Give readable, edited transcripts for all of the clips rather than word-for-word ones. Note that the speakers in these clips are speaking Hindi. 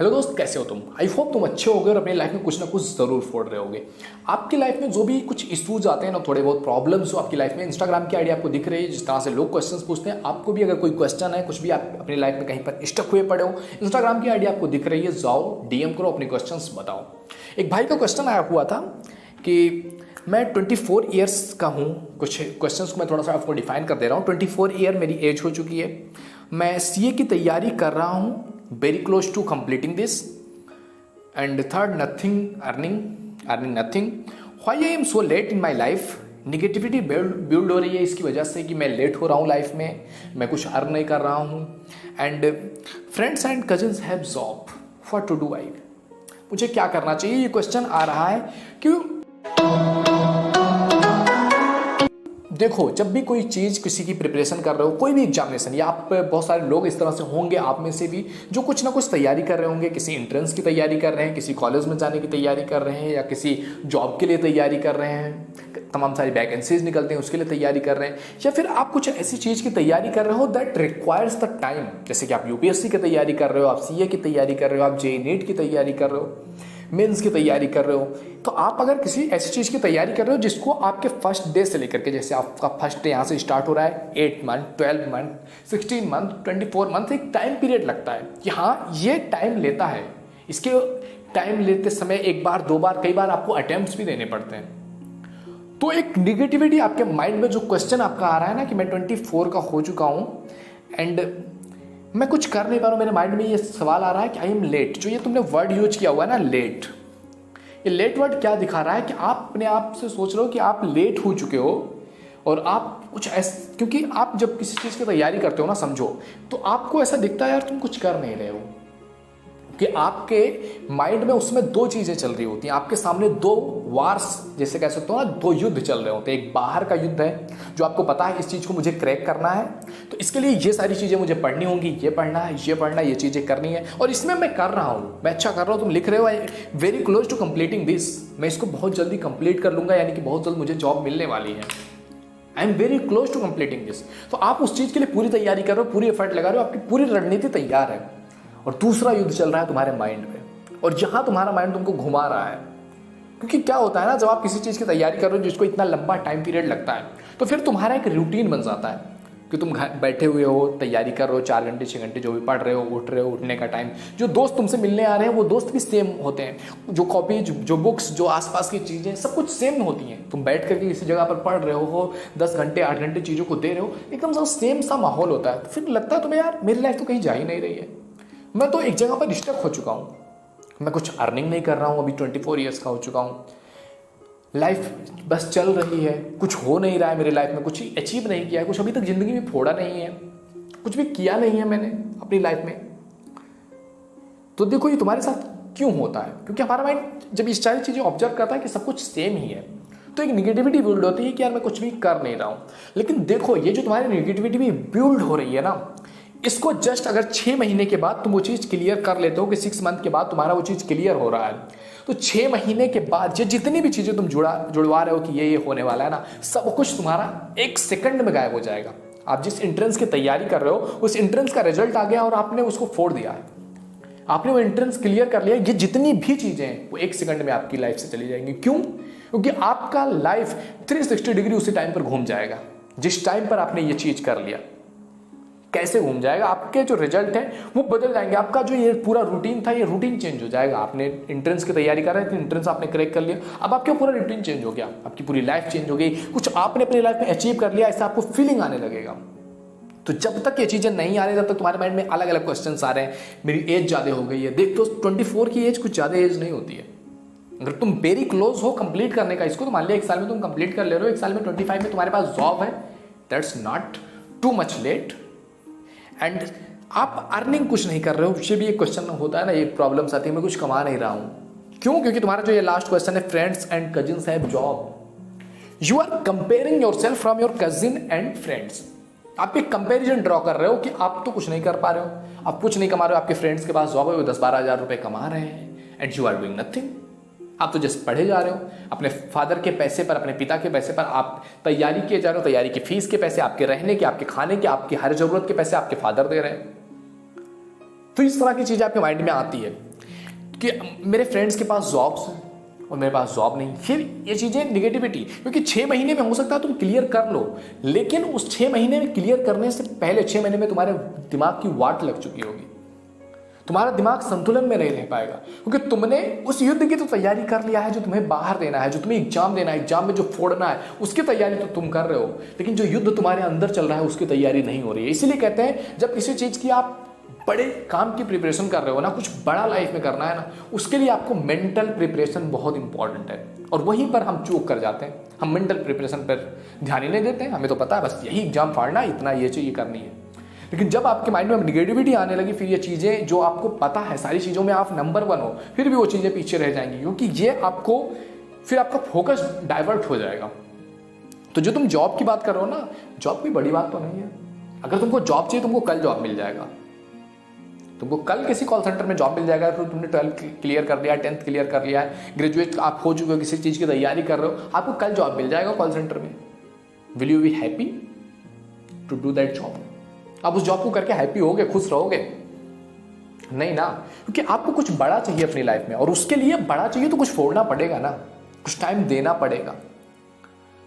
हेलो दोस्त, कैसे हो तुम? आई होप तुम अच्छे होगे और अपनी लाइफ में कुछ ना कुछ ज़रूर फोड़ रहे होगे। आपकी लाइफ में जो भी कुछ इश्यूज आते हैं ना, थोड़े बहुत प्रॉब्लम्स हो आपकी लाइफ में, इंस्टाग्राम की आईडी आपको दिख रही है, जिस तरह से लोग क्वेश्चंस पूछते हैं, आपको भी अगर कोई क्वेश्चन है, कुछ भी आप अपनी लाइफ में कहीं पर स्टक हुए पड़े हो, इंस्टाग्राम की आईडी आपको दिख रही है, जाओ डीएम करो, अपने क्वेश्चन बताओ। एक भाई का क्वेश्चन आया हुआ था कि मैं 24 ईयर्स का हूँ। कुछ क्वेश्चंस को मैं थोड़ा सा आपको डिफाइन कर दे रहा हूँ। 24 ईयर मेरी एज हो चुकी है, मैं सीए की तैयारी कर रहा हूँ, very close to completing this. And third, nothing earning nothing. Why I am so late in my life. Negativity build हो रही है इसकी वजह से कि मैं लेट हो रहा हूँ लाइफ में, मैं कुछ अर्न नहीं कर रहा हूँ। And friends and cousins have job, what to do I. मुझे क्या करना चाहिए, ये क्वेश्चन आ रहा है। क्यों? देखो, जब भी कोई चीज़ किसी की प्रिपरेशन कर रहे हो, कोई भी एग्जामिनेशन, या आप बहुत सारे लोग इस तरह से होंगे आप में से भी जो कुछ ना कुछ तैयारी कर रहे होंगे, किसी एंट्रेंस की तैयारी कर रहे हैं, किसी कॉलेज में जाने की तैयारी कर रहे हैं, या किसी जॉब के लिए तैयारी कर रहे हैं, तमाम सारी वैकेंसीज निकलते हैं उसके लिए तैयारी कर रहे हैं, या फिर आप कुछ ऐसी चीज़ की तैयारी कर रहे हो दैट रिक्वायर्स द टाइम। जैसे कि आप यूपीएससी की तैयारी कर रहे हो, आप सीए की तैयारी कर रहे हो, आप जेईई नीट की तैयारी कर रहे हो, मेंस की तैयारी कर रहे हो। तो आप अगर किसी ऐसी चीज़ की तैयारी कर रहे हो जिसको आपके फर्स्ट डे से लेकर के, जैसे आपका फर्स्ट डे यहाँ से स्टार्ट हो रहा है, 8 मंथ, 12 मंथ, 16 मंथ, 24 मंथ, एक टाइम पीरियड लगता है कि हाँ ये टाइम लेता है। इसके टाइम लेते समय एक बार, दो बार, कई बार आपको अटेम्प्ट्स भी देने पड़ते हैं। तो एक निगेटिविटी आपके माइंड में जो क्वेश्चन आपका आ रहा है ना कि मैं 24 का हो चुका हूँ एंड मैं कुछ कर नहीं पा रहा हूँ, मेरे माइंड में ये सवाल आ रहा है कि आई एम लेट। जो ये तुमने वर्ड यूज किया हुआ है ना, लेट, ये लेट वर्ड क्या दिखा रहा है कि आप अपने आप से सोच रहे हो कि आप लेट हो चुके हो और आप कुछ ऐसे, क्योंकि आप जब किसी चीज़ की तैयारी करते हो ना, समझो, तो आपको ऐसा दिखता है यार तुम कुछ कर नहीं रहे हो, कि आपके माइंड में उसमें दो चीज़ें चल रही होती हैं। आपके सामने दो वार्स, जैसे कह सकते हो ना, दो युद्ध चल रहे होते हैं। एक बाहर का युद्ध है जो आपको पता है इस चीज़ को मुझे क्रैक करना है, तो इसके लिए ये सारी चीज़ें मुझे पढ़नी होंगी, ये पढ़ना है, ये पढ़ना है, ये चीज़ें करनी है, और इसमें मैं कर रहा हूँ, मैं अच्छा कर रहा हूँ। तुम लिख रहे हो very close to completing this, मैं इसको बहुत जल्दी कंप्लीट कर लूँगा, यानी कि बहुत जल्द मुझे जॉब मिलने वाली है। I am very close to completing this. तो आप उस चीज़ के लिए पूरी तैयारी कर रहे हो, पूरी एफर्ट लगा रहे हो, आपकी पूरी रणनीति तैयार है, और दूसरा युद्ध चल रहा है तुम्हारे माइंड में, और जहां तुम्हारा माइंड तुमको घुमा रहा है। क्योंकि क्या होता है ना, जब आप किसी चीज़ की तैयारी कर रहे हो जिसको इतना लंबा टाइम पीरियड लगता है, तो फिर तुम्हारा एक रूटीन बन जाता है कि तुम घर बैठे हुए हो, तैयारी कर रहे हो, 4 घंटे 6 घंटे जो भी पढ़ रहे हो, उठ रहे हो, उठने का टाइम, जो दोस्त तुमसे मिलने आ रहे हैं वो दोस्त भी सेम होते हैं, जो कॉपी, जो बुक्स, जो आसपास की चीज़ें, सब कुछ सेम होती हैं। तुम बैठ करके किसी जगह पर पढ़ रहे हो, 10 घंटे 8 घंटे चीज़ों को दे रहे हो, एकदम सब सेम सा माहौल होता है। तो फिर लगता है तुम्हें यार मेरी लाइफ तो कहीं जा ही नहीं रही है, मैं तो एक जगह पर स्टक हो चुका हूँ, मैं कुछ अर्निंग नहीं कर रहा हूँ, अभी 24 ईयर्स का हो चुका हूँ, लाइफ बस चल रही है, कुछ हो नहीं रहा है मेरी लाइफ में, कुछ अचीव नहीं किया है, कुछ अभी तक ज़िंदगी में फोड़ा नहीं है, कुछ भी किया नहीं है मैंने अपनी लाइफ में। तो देखो ये तुम्हारे साथ क्यों होता है, क्योंकि हमारा माइंड जब इस सारी चीज़ें ऑब्जर्व करता है कि सब कुछ सेम ही है, तो एक निगेटिविटी बिल्ड होती है कि यार मैं कुछ भी कर नहीं रहा हूँ। लेकिन देखो, ये जो तुम्हारी निगेटिविटी भी बिल्ड हो रही है ना, इसको जस्ट अगर 6 महीने के बाद तुम वो चीज़ क्लियर कर लेते हो कि 6 मंथ के बाद तुम्हारा वो चीज़ क्लियर हो रहा है, तो 6 महीने के बाद ये जितनी भी चीज़ें तुम जुड़वा रहे हो कि ये होने वाला है ना, सब कुछ तुम्हारा 1 सेकंड में गायब हो जाएगा। आप जिस एंट्रेंस की तैयारी कर रहे हो, उस एंट्रेंस का रिजल्ट आ गया और आपने उसको फोड़ दिया है, आपने वो एंट्रेंस क्लियर कर लिया, ये जितनी भी चीज़ें हैं वो 1 सेकंड में आपकी लाइफ से चली जाएंगी। क्यों? क्योंकि आपका लाइफ 360 डिग्री उसी टाइम पर घूम जाएगा जिस टाइम पर आपने ये चीज़ कर लिया। कैसे घूम जाएगा? आपके जो रिजल्ट है वो बदल जाएंगे, आपका जो ये पूरा रूटीन था ये रूटीन चेंज हो जाएगा। आपने एंट्रेंस की तैयारी कर रहे थे, एंट्रेंस आपने क्रैक कर लिया, अब आपका पूरा रूटीन चेंज हो गया, आपकी पूरी लाइफ चेंज हो गई, कुछ आपने अपनी लाइफ में अचीव कर लिया, ऐसा आपको फीलिंग आने लगेगा। तो जब तक ये चीज़ें नहीं आ रही, तब तक तुम्हारे माइंड में अलग अलग क्वेश्चन आ रहे हैं। मेरी एज ज़्यादा हो गई है, देख तो 24 की एज कुछ ज़्यादा एज नहीं होती है। अगर तुम वेरी क्लोज हो कंप्लीट करने का इसको, तो मान लिया 1 साल में तुम कंप्लीट कर ले रहे हो, 1 साल में 25 में तुम्हारे पास जॉब है, that's not too much late. And आप अर्निंग कुछ नहीं कर रहे हो, उससे भी एक क्वेश्चन होता है ना, एक प्रॉब्लम्स आती है, मैं कुछ कमा नहीं रहा हूँ। क्यों? क्योंकि तुम्हारा जो ये लास्ट क्वेश्चन है, friends and cousins have job, you are comparing yourself from your cousin and friends. आप एक कंपेरिजन ड्रॉ कर रहे हो कि आप तो कुछ नहीं कर पा रहे हो, आप कुछ नहीं कमा रहे हो, आपके फ्रेंड्स के पास जॉब है, वो 10-12 हज़ार रुपये कमा रहे हैं, and you are doing nothing. आप तो जस्ट पढ़े जा रहे हो, अपने फादर के पैसे पर, अपने पिता के पैसे पर आप तैयारी किए जा रहे हो, तैयारी की फीस के पैसे, आपके रहने के, आपके खाने के, आपकी हर जरूरत के पैसे आपके फादर दे रहे हैं। तो इस तरह की चीज़ें आपके माइंड में आती है कि मेरे फ्रेंड्स के पास जॉब्स हैं और मेरे पास जॉब नहीं, फिर ये चीज़ें निगेटिविटी, क्योंकि 6 महीने में हो सकता है तुम क्लियर कर लो, लेकिन उस 6 महीने में क्लियर करने से पहले 6 महीने में तुम्हारे दिमाग की वाट लग चुकी होगी, तुम्हारा दिमाग संतुलन में नहीं रह पाएगा, क्योंकि तुमने उस युद्ध की तो तैयारी कर लिया है जो तुम्हें बाहर देना है, जो तुम्हें एग्जाम देना है, एग्जाम में जो फोड़ना है उसकी तैयारी तो तुम कर रहे हो, लेकिन जो युद्ध तुम्हारे अंदर चल रहा है उसकी तैयारी नहीं हो रही है। इसीलिए कहते हैं जब किसी चीज़ की आप बड़े काम की प्रिपरेशन कर रहे हो ना, कुछ बड़ा लाइफ में करना है ना, उसके लिए आपको मेंटल प्रिपरेशन बहुत इंपॉर्टेंट है, और वहीं पर हम चूक कर जाते हैं। हम मेंटल प्रिपरेशन पर ध्यान ही नहीं देते हैं, हमें तो पता है बस यही एग्जाम फाड़ना, इतना ये चीज़ करनी है। लेकिन जब आपके माइंड में निगेटिविटी आने लगी, फिर ये चीज़ें जो आपको पता है सारी चीज़ों में आप नंबर 1 हो, फिर भी वो चीज़ें पीछे रह जाएंगी, क्योंकि ये आपको फिर आपका फोकस डाइवर्ट हो जाएगा। तो जो तुम जॉब की बात कर रहे हो ना, जॉब कोई बड़ी बात तो नहीं है। अगर तुमको जॉब चाहिए, तुमको कल जॉब मिल जाएगा, तुमको कल किसी कॉल सेंटर में जॉब मिल जाएगा। फिर तुमने 12th क्लियर कर लिया, 10th क्लियर कर लिया है, ग्रेजुएट आप हो चुके हो, किसी चीज़ की तैयारी कर रहे हो, आपको कल जॉब मिल जाएगा कॉल सेंटर में। Will you be happy to do that job? आप उस जॉब को करके हैप्पी होगे, खुश रहोगे? नहीं ना, क्योंकि आपको कुछ बड़ा चाहिए अपनी लाइफ में, और उसके लिए बड़ा चाहिए तो कुछ फोड़ना पड़ेगा ना, कुछ टाइम देना पड़ेगा।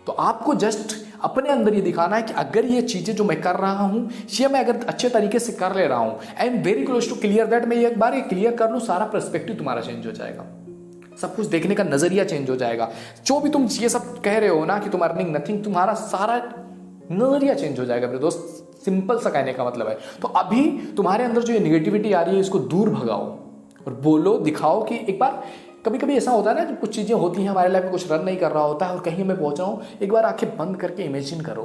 तो आपको जस्ट अपने अंदर ये दिखाना है कि अगर ये चीज़ें जो मैं कर रहा हूँ, ये मैं अगर अच्छे तरीके से कर ले रहा हूँ, I am very close to clear that, मैं एक बार ये क्लियर कर लूँ, सारा पर्सपेक्टिव तुम्हारा चेंज हो जाएगा, सब कुछ देखने का नजरिया चेंज हो जाएगा। जो भी तुम ये सब कह रहे हो ना कि तुम अर्निंग नथिंग, तुम्हारा सारा नजरिया चेंज हो जाएगा मेरे दोस्त। सिंपल सा कहने का मतलब है। तो अभी तुम्हारे अंदर जो ये निगेटिविटी आ रही है, इसको दूर भगाओ और बोलो, दिखाओ कि एक बार, कभी कभी ऐसा होता है ना, जब कुछ चीज़ें होती हैं हमारे लाइफ में, कुछ रन नहीं कर रहा होता है और कहीं मैं पहुंच रहा हूँ, एक बार आंखें बंद करके इमेजिन करो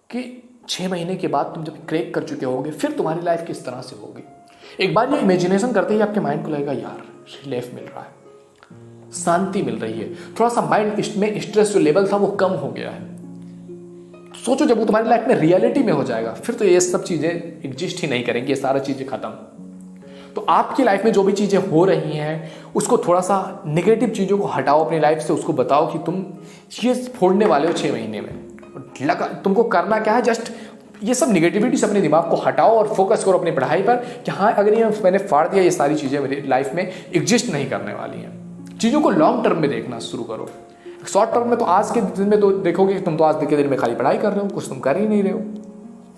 कि 6 महीने के बाद तुम जब क्रैक कर चुके होगे, फिर तुम्हारी लाइफ किस तरह से होगी। एक बार ये इमेजिनेशन करते ही आपके माइंड को लगेगा यार रिलीफ मिल रहा है, शांति मिल रही है, थोड़ा सा माइंड में स्ट्रेस जो लेवल था वो कम हो गया है। सोचो जब वो तुम्हारी लाइफ में रियलिटी में हो जाएगा, फिर तो ये सब चीज़ें एग्जिस्ट ही नहीं करेंगी, ये सारा चीज़ें खत्म। तो आपकी लाइफ में जो भी चीज़ें हो रही हैं, उसको थोड़ा सा नेगेटिव चीज़ों को हटाओ अपनी लाइफ से, उसको बताओ कि तुम ये फोड़ने वाले हो 6 महीने में। लगा तुमको करना क्या है, जस्ट ये सब निगेटिविटी से अपने दिमाग को हटाओ और फोकस करो अपनी पढ़ाई पर कि हाँ, अगर ये मैंने फाड़ दिया, ये सारी चीज़ें मेरी लाइफ में एग्जिस्ट नहीं करने वाली हैं। चीज़ों को लॉन्ग टर्म में देखना शुरू करो। शॉर्ट टर्म में तो आज के दिन में तो देखोगे कि तुम तो आज के दिन में खाली पढ़ाई कर रहे हो, कुछ तुम कर ही नहीं रहे हो।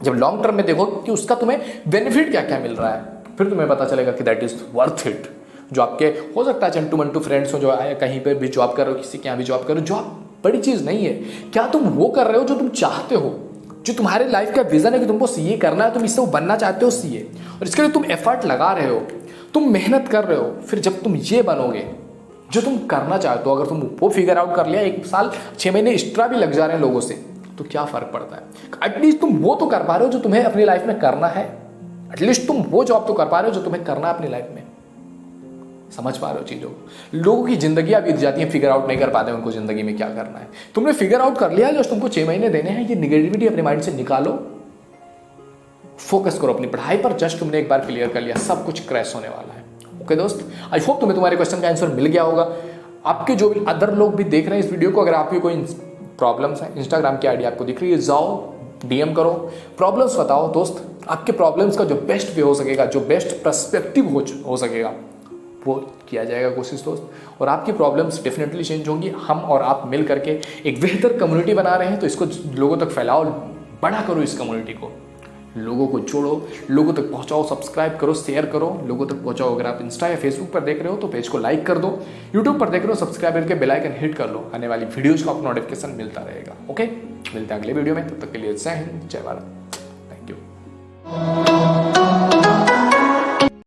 जब लॉन्ग टर्म में देखो कि उसका तुम्हें बेनिफिट क्या क्या मिल रहा है, फिर तुम्हें पता चलेगा कि दैट इज वर्थ इट। जो आपके हो सकता है चंटू मंटू फ्रेंड्स हो, जो कहीं पर भी जॉब कर रहे हो, किसी के यहाँ भी जॉब कर रहे हो, जॉब बड़ी चीज़ नहीं है। क्या तुम वो कर रहे हो जो तुम चाहते हो, जो तुम्हारे लाइफ का विजन है कि तुमको सीए करना है, तुम इससे वो बनना चाहते हो सीए, और इसके लिए तुम एफर्ट लगा रहे हो, तुम मेहनत कर रहे हो। फिर जब तुम ये बनोगे जो तुम करना चाहते हो, अगर तुम वो फिगर आउट कर लिया, 1 साल 6 महीने एक्स्ट्रा भी लग जा रहे हैं लोगों से, तो क्या फर्क पड़ता है। एटलीस्ट तुम वो तो कर पा रहे हो जो तुम्हें अपनी लाइफ में करना है, एटलीस्ट तुम वो जॉब तो कर पा रहे हो जो तुम्हें करना है अपनी लाइफ में। समझ पा रहे हो चीज़ों को। लोगों की जिंदगी बीत जाती है, फिगर आउट नहीं कर पाते उनको जिंदगी में क्या करना है। तुमने फिगर आउट कर लिया, जो तुमको 6 महीने देने हैं, ये निगेटिविटी अपने माइंड से निकालो, फोकस करो अपनी पढ़ाई पर। जस्ट तुमने एक बार क्लियर कर लिया, सब कुछ क्रैश होने वाला है। ओके दोस्त, आई होप तुम्हें तुम्हारे क्वेश्चन का आंसर मिल गया होगा। आपके जो भी अदर लोग भी देख रहे हैं इस वीडियो को, अगर आपकी कोई प्रॉब्लम्स है, इंस्टाग्राम की आईडी आपको दिख रही है, जाओ डीएम करो, प्रॉब्लम्स बताओ दोस्त। आपके प्रॉब्लम्स का जो बेस्ट वे हो सकेगा, जो बेस्ट पर्सपेक्टिव हो सकेगा, वो किया जाएगा कोशिश दोस्त। और आपकी प्रॉब्लम्स डेफिनेटली चेंज होंगी। हम और आप मिल करके एक बेहतर कम्युनिटी बना रहे हैं, तो इसको लोगों तक फैलाओ, बड़ा करो इस कम्युनिटी को, लोगों को जोड़ो, लोगों तक पहुंचाओ, सब्सक्राइब करो, शेयर करो, लोगों तक पहुंचाओ। अगर आप इंस्टा या फेसबुक पर देख रहे हो तो पेज को लाइक कर दो, यूट्यूब पर देख रहे हो सब्सक्राइब करके बेल आइकन हिट कर लो, आने वाली वीडियोज का आपको नोटिफिकेशन मिलता रहेगा। ओके, मिलते हैं अगले वीडियो में, तब तक के लिए जय हिंद, जय भारत, थैंक यू।